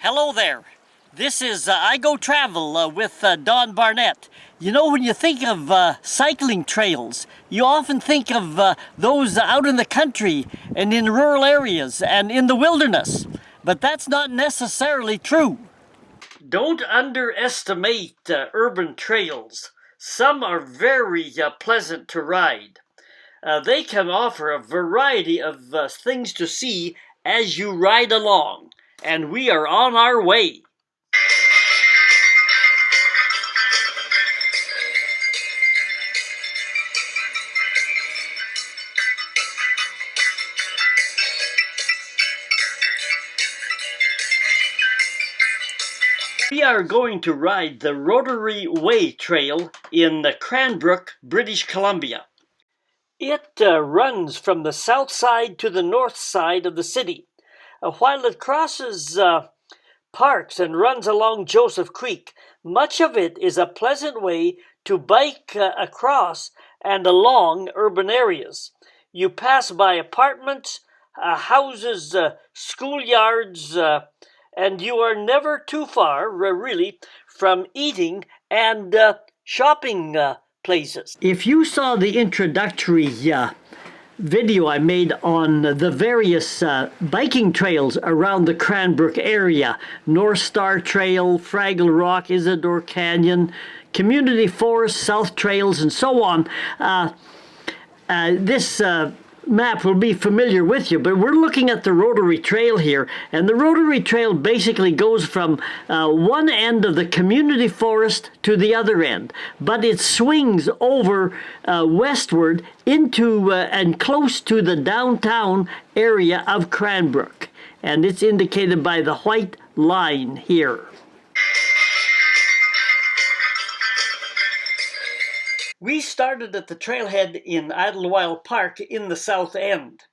Hello there. This is I Go Travel with Don Barnett. You know, when you think of cycling trails, you often think of those out in the country and in rural areas and in the wilderness. But that's not necessarily true. Don't underestimate urban trails. Some are very pleasant to ride. They can offer a variety of things to see as you ride along. And we are on our way. We are going to ride the Rotary Way Trail in Cranbrook, British Columbia. It runs from the south side to the north side of the city. While it crosses parks and runs along Joseph Creek, much of it is a pleasant way to bike across and along urban areas. You pass by apartments, houses, schoolyards, and you are never too far, really, from eating and shopping places. If you saw the introductory video I made on the various biking trails around the Cranbrook area, North Star Trail, Fraggle Rock, Isidore Canyon, Community Forest, South Trails, and so on, this map will be familiar with you, but we're looking at the Rotary Trail here, and the Rotary Trail basically goes from one end of the community forest to the other end, but it swings over westward into and close to the downtown area of Cranbrook, and it's indicated by the white line here. We started at the trailhead in Idlewild Park in the south end.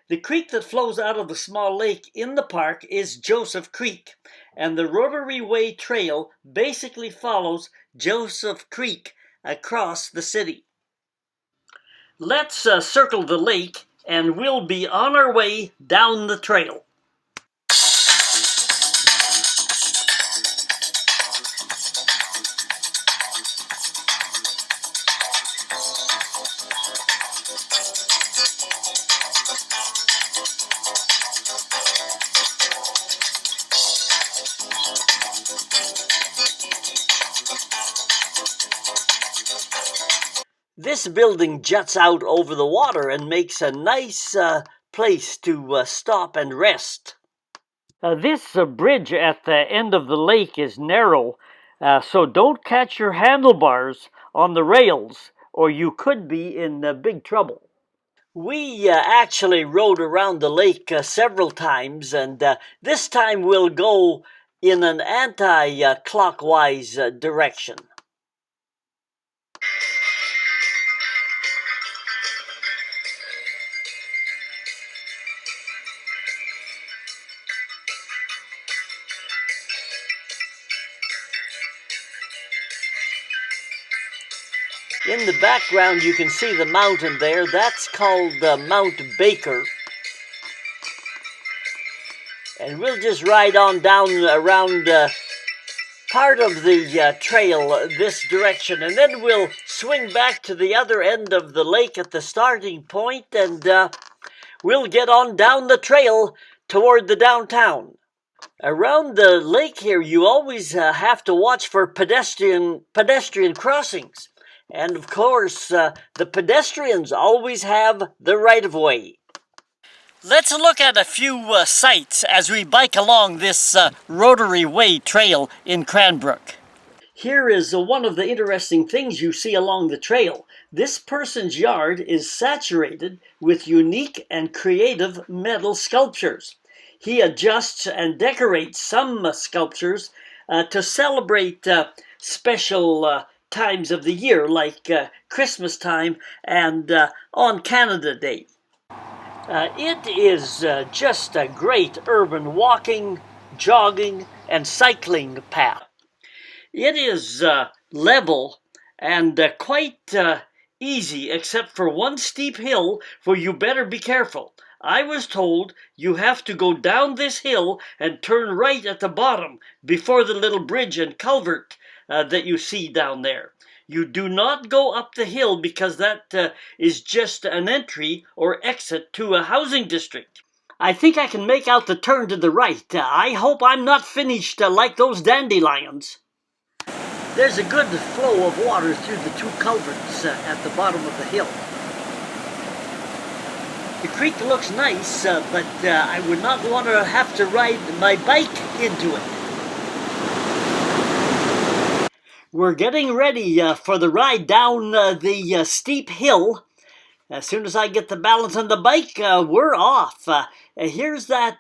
The creek that flows out of the small lake in the park is Joseph Creek, and the Rotary Way Trail basically follows Joseph Creek across the city. Let's circle the lake, and we'll be on our way down the trail. This building juts out over the water and makes a nice place to stop and rest. This bridge at the end of the lake is narrow, so don't catch your handlebars on the rails or you could be in big trouble. We actually rode around the lake several times, and this time we'll go in an anti-clockwise direction. In the background you can see the mountain there. That's called Mount Baker. And we'll just ride on down around part of the trail this direction, and then we'll swing back to the other end of the lake at the starting point, and we'll get on down the trail toward the downtown. Around the lake here you always have to watch for pedestrian crossings. And of course, the pedestrians always have the right-of-way. Let's look at a few sights as we bike along this Rotary Way Trail in Cranbrook. Here is one of the interesting things you see along the trail. This person's yard is saturated with unique and creative metal sculptures. He adjusts and decorates some sculptures to celebrate special times of the year, like Christmas time and on Canada Day. It is just a great urban walking, jogging, and cycling path. It is level and quite easy, except for one steep hill where you better be careful. I was told you have to go down this hill and turn right at the bottom before the little bridge and culvert that you see down there. You do not go up the hill because that is just an entry or exit to a housing district. I think I can make out the turn to the right. I hope I'm not finished like those dandelions. There's a good flow of water through the two culverts at the bottom of the hill. The creek looks nice, but I would not want to have to ride my bike into it. We're getting ready for the ride down the steep hill. As soon as I get the balance on the bike, we're off. Here's that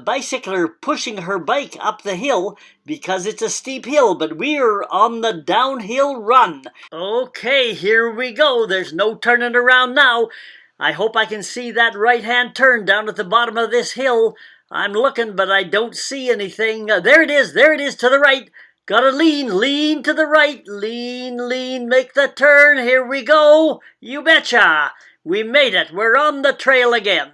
bicycler pushing her bike up the hill because it's a steep hill, but we're on the downhill run. Okay, here we go. There's no turning around now. I hope I can see that right-hand turn down at the bottom of this hill. I'm looking, but I don't see anything. There it is to the right. Gotta lean to the right. Lean, make the turn. Here we go. You betcha. We made it. We're on the trail again.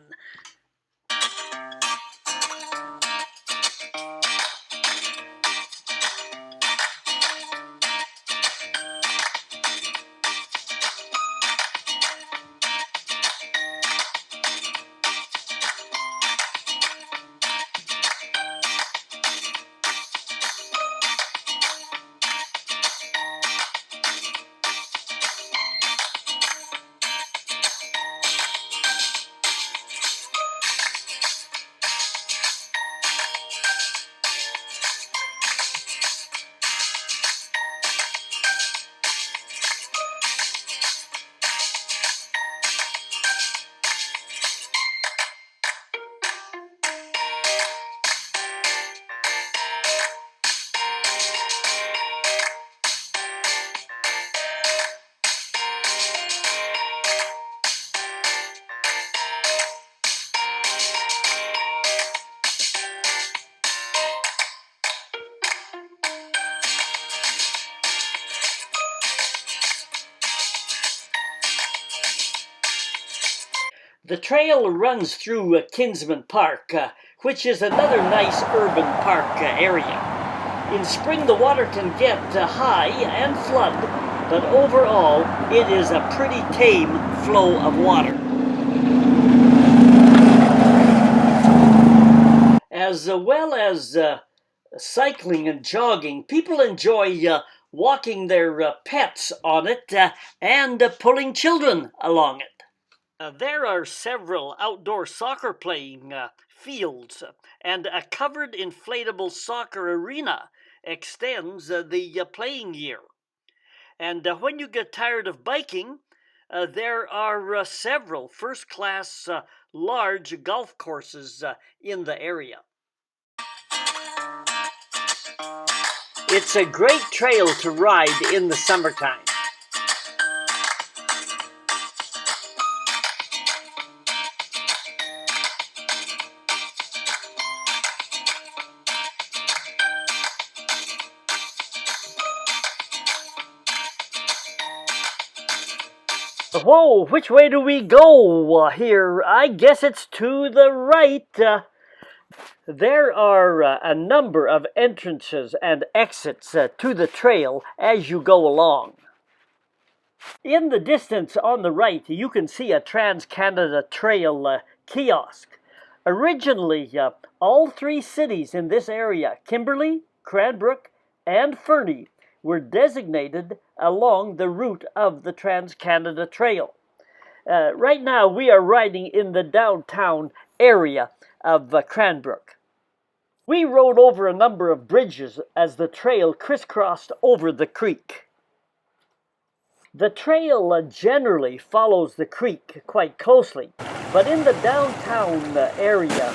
The trail runs through Kinsman Park, which is another nice urban park area. In spring the water can get high and flood, but overall it is a pretty tame flow of water. As well as cycling and jogging, people enjoy walking their pets on it and pulling children along it. There are several outdoor soccer playing fields, and a covered inflatable soccer arena extends the playing year. And when you get tired of biking, there are several first-class large golf courses in the area. It's a great trail to ride in the summertime. Whoa, which way do we go here? I guess it's to the right. There are a number of entrances and exits to the trail as you go along. In the distance on the right, you can see a Trans-Canada Trail kiosk. Originally, all three cities in this area, Kimberley, Cranbrook, and Fernie, were designated along the route of the Trans-Canada Trail. Right now, we are riding in the downtown area of Cranbrook. We rode over a number of bridges as the trail crisscrossed over the creek. The trail generally follows the creek quite closely, but in the downtown area,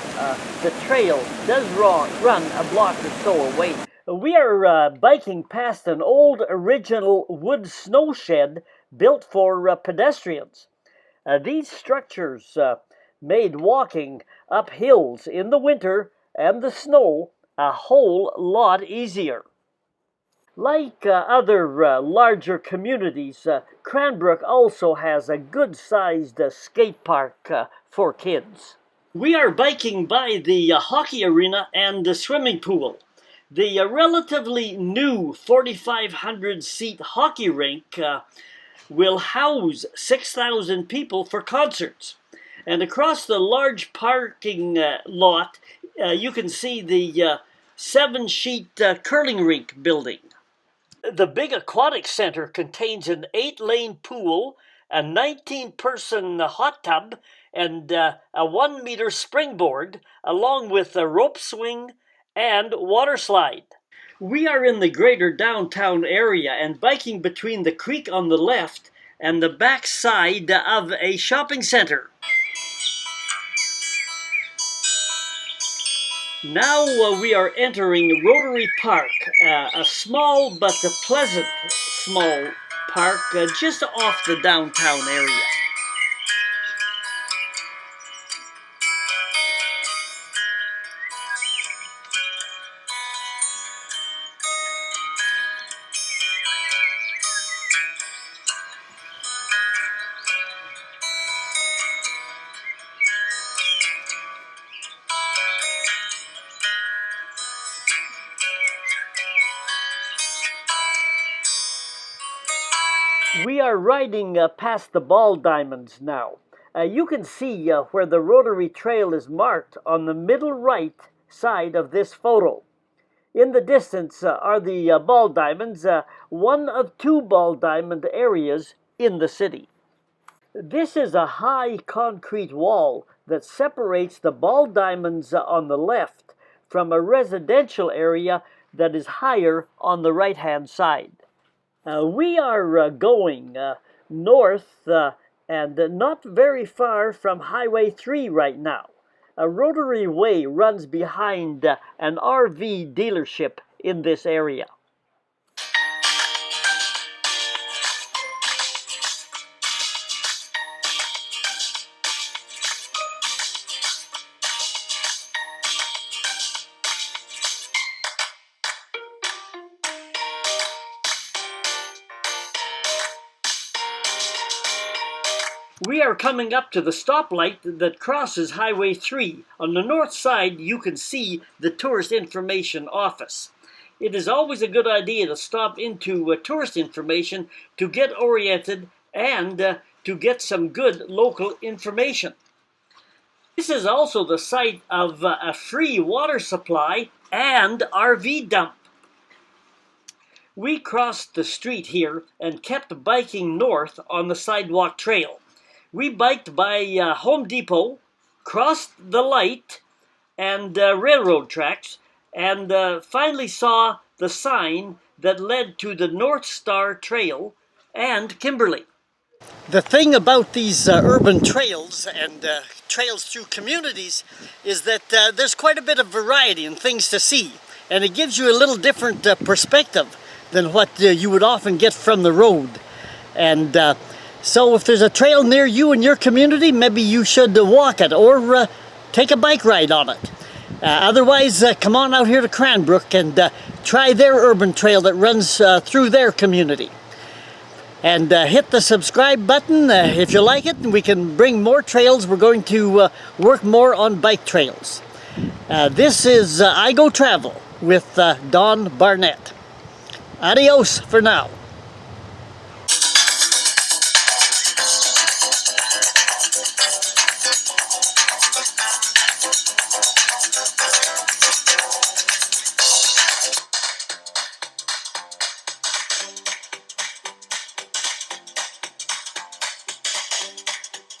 the trail does run a block or so away. We are biking past an old original wood snow shed built for pedestrians. These structures made walking up hills in the winter and the snow a whole lot easier. Like other larger communities, Cranbrook also has a good-sized skate park for kids. We are biking by the hockey arena and the swimming pool. The relatively new 4,500-seat hockey rink will house 6,000 people for concerts. And across the large parking lot, you can see the 7-sheet curling rink building. The big aquatic center contains an 8-lane pool, a 19-person hot tub, and a 1-meter springboard, along with a rope swing and water slide. We are in the greater downtown area and biking between the creek on the left and the back side of a shopping center. Now we are entering Rotary Park, a small but a pleasant small park just off the downtown area. We are riding past the ball diamonds now. You can see where the Rotary Trail is marked on the middle right side of this photo. In the distance are the ball diamonds, one of 2 ball diamond areas in the city. This is a high concrete wall that separates the ball diamonds on the left from a residential area that is higher on the right-hand side. We are going north and not very far from Highway 3 right now. A Rotary Way runs behind an RV dealership in this area. We are coming up to the stoplight that crosses Highway 3. On the north side, you can see the Tourist Information Office. It is always a good idea to stop into tourist information to get oriented and to get some good local information. This is also the site of a free water supply and RV dump. We crossed the street here and kept biking north on the sidewalk trail. We biked by Home Depot, crossed the light and railroad tracks, and finally saw the sign that led to the North Star Trail and Kimberley. The thing about these urban trails and trails through communities is that there's quite a bit of variety and things to see, and it gives you a little different perspective than what you would often get from the road. And so if there's a trail near you in your community, maybe you should walk it or take a bike ride on it. Otherwise, come on out here to Cranbrook and try their urban trail that runs through their community. And hit the subscribe button if you like it, and we can bring more trails. We're going to work more on bike trails. This is I Go Travel with Don Barnett. Adios for now.